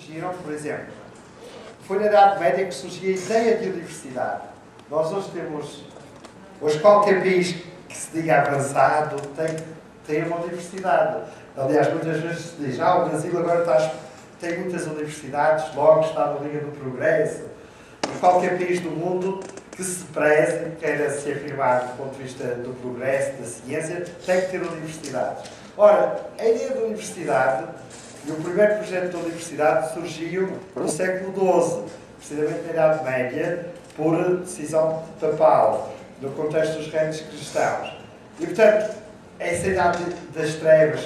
surgiram, por exemplo, foi na Idade Média que surgiu a ideia de universidade. Nós hoje temos, hoje qualquer país que se diga avançado tem uma universidade. Aliás, muitas vezes se diz, o Brasil agora tem muitas universidades, logo está na linha do progresso. E qualquer país do mundo que se preze, queira se afirmar do ponto de vista do progresso, da ciência, tem que ter universidades. Ora, a ideia da universidade, e o primeiro projeto da universidade surgiu no século XII, precisamente na Idade Média, por decisão papal, no contexto dos reinos cristãos. E, portanto, essa idade das trevas,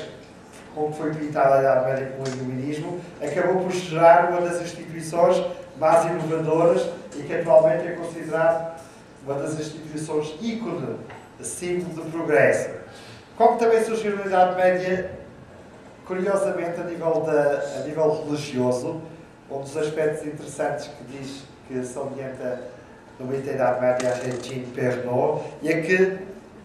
como foi pintada a Idade Média com o Iluminismo, acabou por gerar uma das instituições mais inovadoras e que atualmente é considerada uma das instituições ícone, símbolo do progresso. Como também surgiu na Idade Média, curiosamente, a nível religioso, um dos aspectos interessantes que diz que se orienta no mito da Idade Média a Regine Pernod, e é que,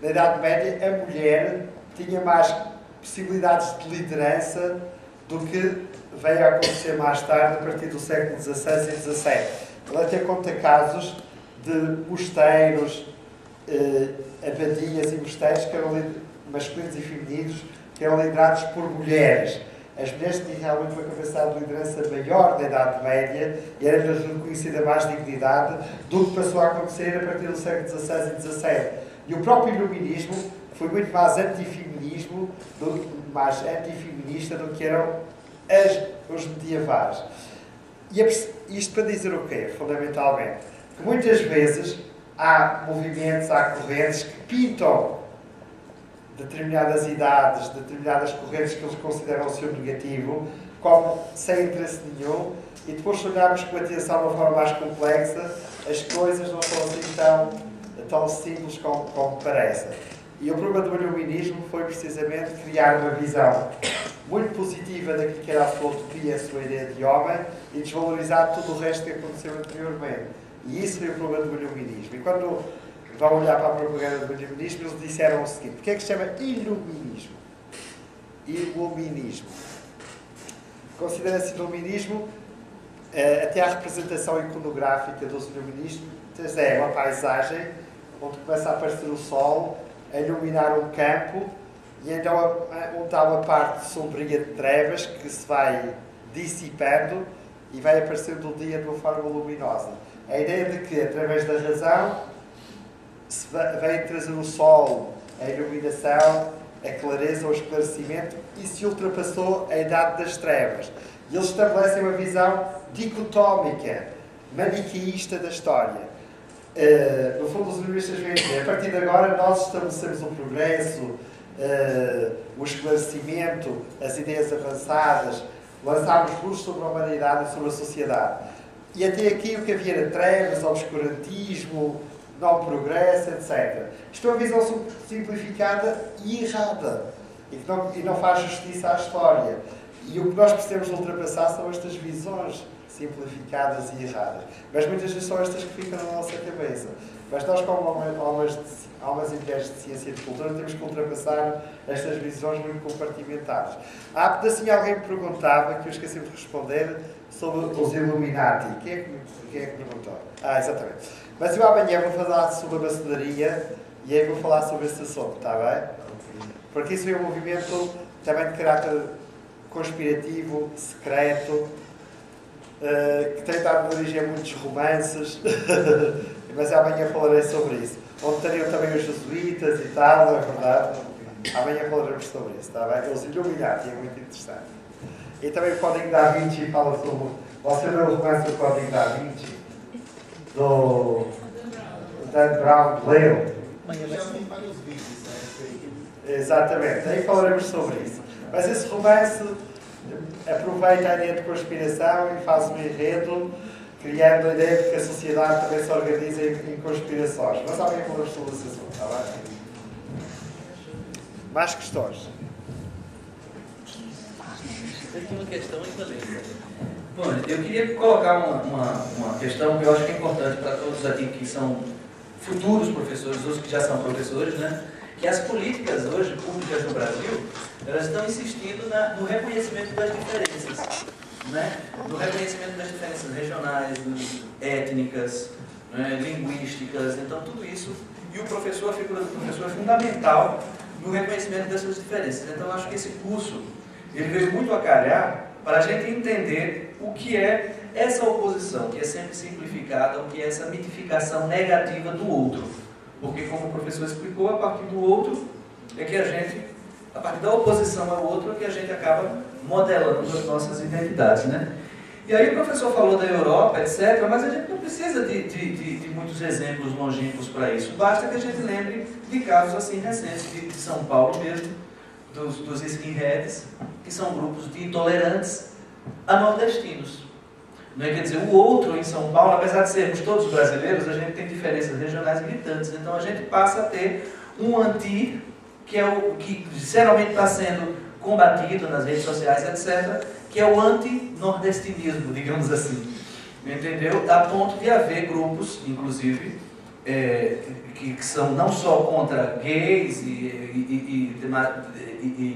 na Idade Média, a mulher tinha mais possibilidades de liderança do que veio a acontecer mais tarde, a partir do século XVI e XVII. Ele até conta casos de mosteiros, abadias e mosteiros que eram masculinos e femininos, que eram liderados por mulheres. As mulheres tinham realmente uma capacidade de liderança maior na Idade Média e era reconhecida mais dignidade do que passou a acontecer a partir do século XVI e XVII. E o próprio Iluminismo foi muito mais antifeminista do que eram os medievais. E isto para dizer o quê, fundamentalmente? Que muitas vezes há movimentos, há correntes que pintam determinadas idades, determinadas correntes que eles consideram o seu negativo, como sem interesse nenhum, e depois se olharmos com atenção de uma forma mais complexa, as coisas não são assim tão simples como parecem. E o problema do Iluminismo foi precisamente criar uma visão muito positiva daquilo que era a sua utopia, a sua ideia de homem, e desvalorizar tudo o resto que aconteceu anteriormente. E isso foi o problema do Iluminismo. E quando vão olhar para a propaganda do Iluminismo, eles disseram o seguinte: porque é que se chama Iluminismo? Iluminismo. Considera-se Iluminismo, até a representação iconográfica dos iluministas é uma paisagem onde começa a aparecer o sol, a iluminar um campo, e então onde está uma parte sombria de trevas que se vai dissipando e vai aparecendo o dia de uma forma luminosa. A ideia de que, através da razão, se vem trazer o sol, a iluminação, a clareza, o esclarecimento, e se ultrapassou a idade das trevas. E eles estabelecem uma visão dicotómica, maniqueísta da história. No fundo, os iluministas veem que, a partir de agora, nós estabelecemos o progresso, o esclarecimento, as ideias avançadas, lançámos luz sobre a humanidade e sobre a sociedade. E até aqui o que havia era trevas, obscurantismo, não progresso, etc. Isto é uma visão simplificada e errada, e não faz justiça à história. E o que nós precisamos ultrapassar são estas visões simplificadas e erradas. Mas muitas vezes são estas que ficam na nossa cabeça. Mas nós, como almas e mulheres de ciência e de cultura, temos que ultrapassar estas visões muito compartimentadas. Há pedacinho alguém me perguntava, que eu esqueci de responder, sobre os Illuminati. Quem é que perguntou? Exatamente. Mas eu amanhã vou falar sobre a maçonaria e aí vou falar sobre esse assunto, está bem? Porque isso é um movimento também de caráter conspirativo, secreto, que tem dado origem a muitos romances, mas amanhã falarei sobre isso. Onde teriam também os jesuítas e tal, não é verdade? Amanhã falaremos sobre isso, está bem? Os Illuminati, é muito interessante. E também o Código da Vinci fala sobre... Você leu o romance do Código da Vinci? Do Dan Brown, leu? Exatamente, aí falaremos sobre isso. Mas esse romance aproveita a ideia de conspiração e faz um enredo, criando a ideia de que a sociedade também se organiza em conspirações. Mas alguém falou sobre esse assunto, está bem? Mais questões? Tem uma questão aí também. Bom, eu queria colocar uma questão que eu acho que é importante para todos aqui que são futuros professores, os que já são professores, né? Que as políticas hoje, públicas no Brasil, elas estão insistindo no reconhecimento das diferenças. né? No reconhecimento das diferenças regionais, étnicas, né? Linguísticas, então tudo isso. E o professor, a figura do professor é fundamental no reconhecimento dessas diferenças. Então eu acho que esse curso ele veio muito a calhar para a gente entender o que é essa oposição, que é sempre simplificada, o que é essa mitificação negativa do outro. Porque, como o professor explicou, a partir do outro é que a gente, a partir da oposição ao outro, é que a gente acaba modelando as nossas identidades, né? E aí o professor falou da Europa, etc., mas a gente não precisa de muitos exemplos longínquos para isso. Basta que a gente lembre de casos assim recentes, de São Paulo mesmo, dos skinheads, que são grupos de intolerantes a nordestinos. Não é? Quer dizer, o outro em São Paulo, apesar de sermos todos brasileiros, a gente tem diferenças regionais gritantes. Então a gente passa a ter um anti, que é o que geralmente está sendo combatido nas redes sociais, etc., que é o anti-nordestinismo, digamos assim. Entendeu? A ponto de haver grupos, inclusive, que são não só contra gays e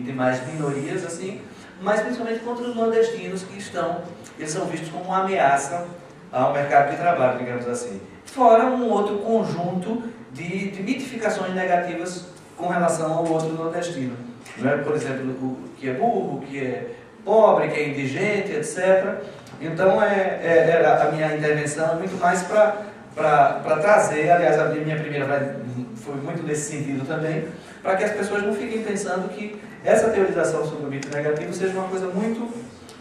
demais minorias, assim, mas principalmente contra os nordestinos que eles são vistos como uma ameaça ao mercado de trabalho, digamos assim. Fora um outro conjunto de mitificações negativas com relação ao outro nordestino. Não é? Por exemplo, o que é burro, que é pobre, que é indigente, etc. Então, a minha intervenção é muito mais para trazer, aliás, a minha primeira foi muito nesse sentido também, para que as pessoas não fiquem pensando que essa teorização sobre o mito negativo seja uma coisa muito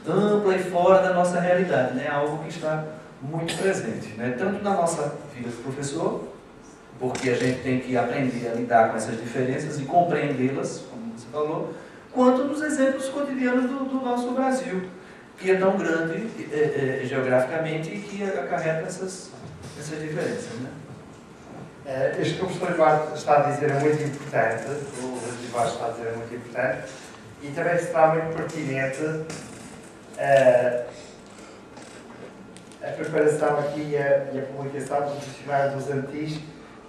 ampla e fora da nossa realidade, né? Algo que está muito presente, né? Tanto na nossa vida de professor, porque a gente tem que aprender a lidar com essas diferenças e compreendê-las, como você falou, quanto nos exemplos cotidianos do nosso Brasil, que é tão grande geograficamente e que acarreta essas diferenças, né? Isto que o professor Eduardo está a dizer é muito importante, o Eduardo está a dizer é muito importante, e também será muito pertinente a preparação aqui e a publicação do dicionário dos antis,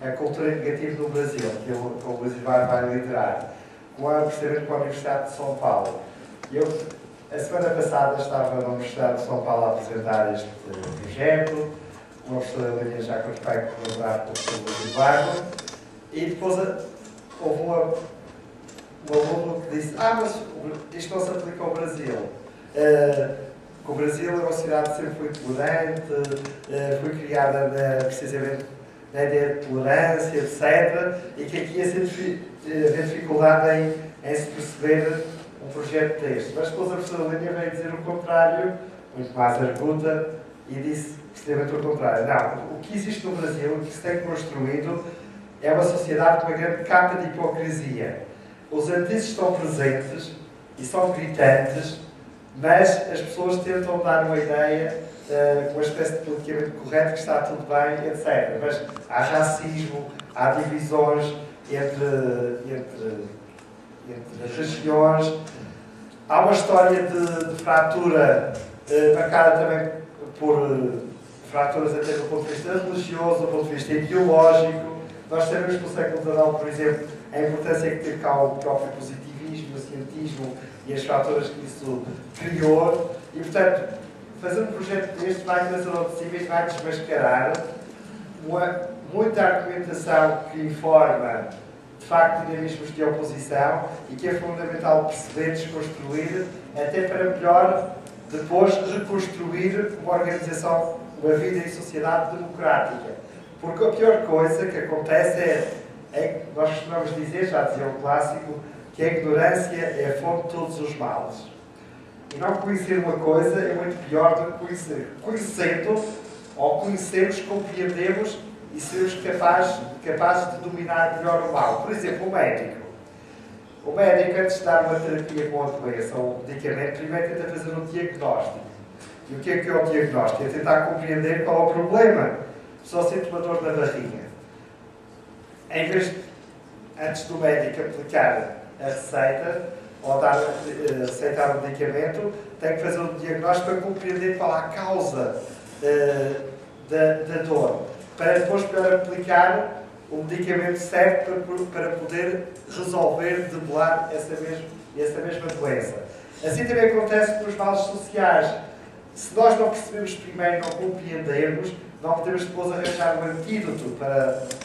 a cultura negativa no Brasil, que o Eduardo vai liderar, precisamente com a Universidade de São Paulo. A semana passada estava na Universidade de São Paulo a apresentar este projeto, uma professora Lídia já com colaborar com o professor Eduardo, e depois houve um aluno que disse: mas isto não se aplica ao Brasil. O Brasil é uma sociedade sempre foi tolerante, foi criada precisamente na ideia de tolerância, etc., e que aqui ia ser dificuldade em se perceber um projeto deste. Mas depois a professora Lídia veio dizer o contrário, muito mais arguta, e disse precisamente o contrário. Não, o que existe no Brasil, o que se tem construído, é uma sociedade com uma grande capa de hipocrisia. Os antis estão presentes e são gritantes, mas as pessoas tentam dar uma ideia, uma espécie de politicamente correto, que está tudo bem, etc. Mas há racismo, há divisões entre regiões, há uma história de fratura marcada também por fraturas até do ponto de vista religioso, do ponto de vista ideológico. Nós sabemos que no século XIX, por exemplo, a importância que teve cá o próprio positivismo, o cientismo e as fraturas que isso criou. E, portanto, fazer um projeto deste vai trazer ao de cima e vai desmascarar muita argumentação que informa, de facto, dinamismos de oposição e que é fundamental perceber, desconstruir, até para melhor depois reconstruir uma organização, uma vida em sociedade democrática. Porque a pior coisa que acontece é que nós costumamos dizer, já dizia um clássico, que a ignorância é a fonte de todos os males. E não conhecer uma coisa é muito pior do que conhecer. Conhecendo, ou conhecermos, compreendemos e sermos capazes de dominar melhor o mal. Por exemplo, o médico. O médico, antes de dar uma terapia com a doença ou um medicamento, primeiro tenta fazer um diagnóstico. E o que é o diagnóstico? É tentar compreender qual é o problema. Só sinto uma dor na barriga. Em vez de, antes do médico aplicar a receita, ou aceitar um medicamento, tem que fazer um diagnóstico para compreender qual é a causa da dor. Para depois poder aplicar o medicamento certo para poder resolver, debelar essa mesma doença. Assim também acontece com os males sociais. Se nós não percebemos primeiro, não compreendermos, não podemos depois arranjar um antídoto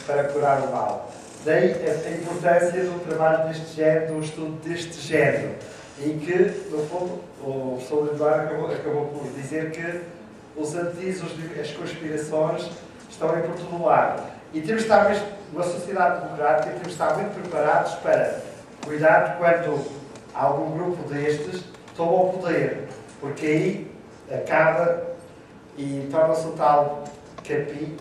para curar o mal. Daí a importância do trabalho deste género, do estudo deste género, em que, no fundo, o professor Eduardo acabou por dizer que os antídotos, as conspirações estão em por todo lado. E temos de estar mesmo, numa sociedade democrática, temos de estar muito preparados para cuidar quando algum grupo destes toma o poder, porque aí acaba e torna-se um tal cupim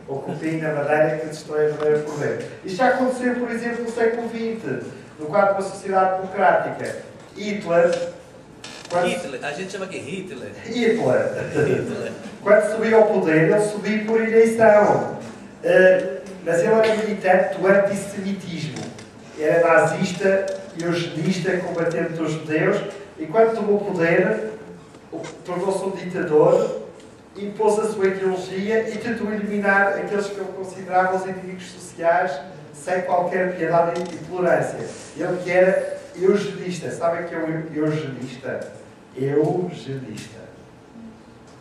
ou cupim na madeira que destrói a madeira por dentro. Isto já aconteceu, por exemplo, no século XX, no quadro de uma sociedade democrática. Hitler, a gente chama aqui Hitler. Quando subiu ao poder, ele subiu por eleição. Mas ele era militante do antissemitismo. Era nazista, eugenista, combatente dos judeus, e quando tomou o poder, tornou-se um ditador, impôs a sua ideologia e tentou eliminar aqueles que ele considerava os inimigos sociais sem qualquer piedade e tolerância. Ele que era eugenista. Sabem o que é o eugenista? Eugenista.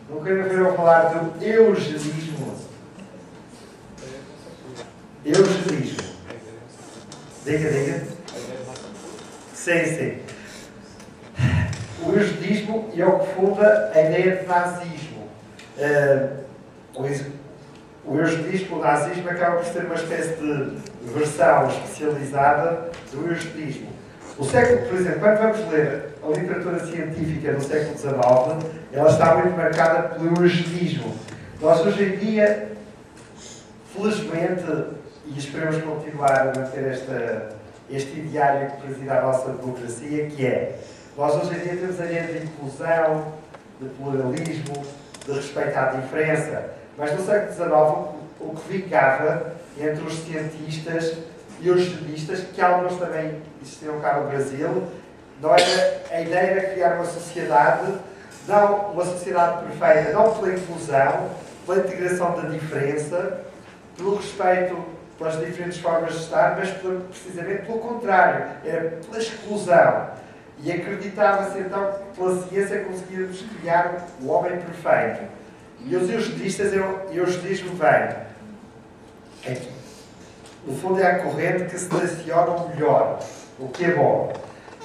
Nunca ouviram falar do eugenismo? Eugenismo. Diga. Sim. O eugenismo é o que funda a ideia de nazismo. O eugenismo, o nazismo, acaba por ser uma espécie de versão especializada do eugenismo. O século, por exemplo, quando vamos ler a literatura científica do século XIX, ela está muito marcada pelo eugenismo. Nós, hoje em dia, felizmente, e esperamos continuar a manter este ideário que preside a nossa democracia, que é, nós hoje em dia temos a ideia de inclusão, de pluralismo, de respeito à diferença. Mas no século XIX, o que ficava entre os cientistas e os eugenistas, que alguns também existiam cá no Brasil, não era a ideia de criar uma sociedade, não uma sociedade perfeita, não pela inclusão, pela integração da diferença, pelo respeito pelas diferentes formas de estar, mas precisamente pelo contrário, era pela exclusão. E acreditava-se então que pela ciência conseguíamos criar o homem perfeito. E os eugenistas, o eugenismo vem aqui. No fundo é a corrente que seleciona o melhor, o que é bom.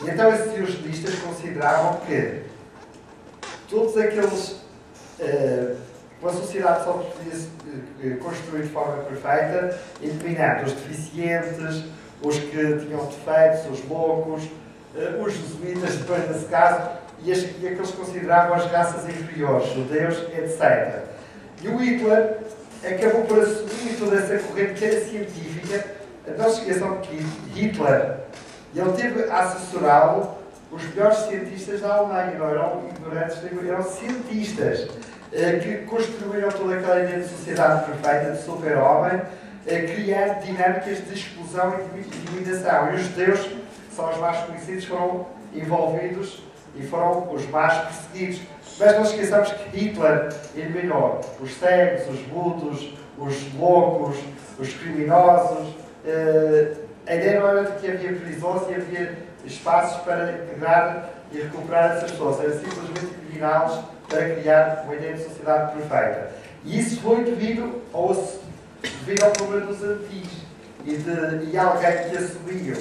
E então esses eugenistas consideravam que todos aqueles... uma sociedade só podia construir de forma perfeita, eliminando os deficientes, os que tinham defeitos, os loucos, os jesuítas, depois desse caso, e aqueles que consideravam as raças inferiores, judeus, etc. E o Hitler acabou por assumir toda essa corrente que era científica. Não se esqueçam que Hitler, ele teve a assessorá-lo os melhores cientistas da Alemanha, não eram ignorantes, eram cientistas que construíram toda aquela ideia de sociedade perfeita, de super-homem, criando dinâmicas de exclusão e intimidação. E os judeus, são os mais conhecidos, foram envolvidos e foram os mais perseguidos. Mas não esqueçamos que Hitler eliminou os cegos, os mudos, os loucos, os criminosos. A ideia não era de que havia prisões e havia espaços para integrar e recuperar essas pessoas. Era simplesmente eliminá-los para criar uma ideia de sociedade perfeita. E isso foi devido ao problema dos antigos e alguém que assumiu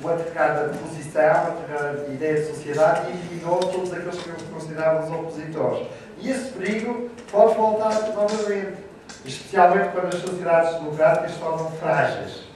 uma determinada posição, uma determinada ideia de sociedade e eliminou todos aqueles que consideravam os opositores. E esse perigo pode voltar novamente, especialmente quando as sociedades democráticas se tornam frágeis.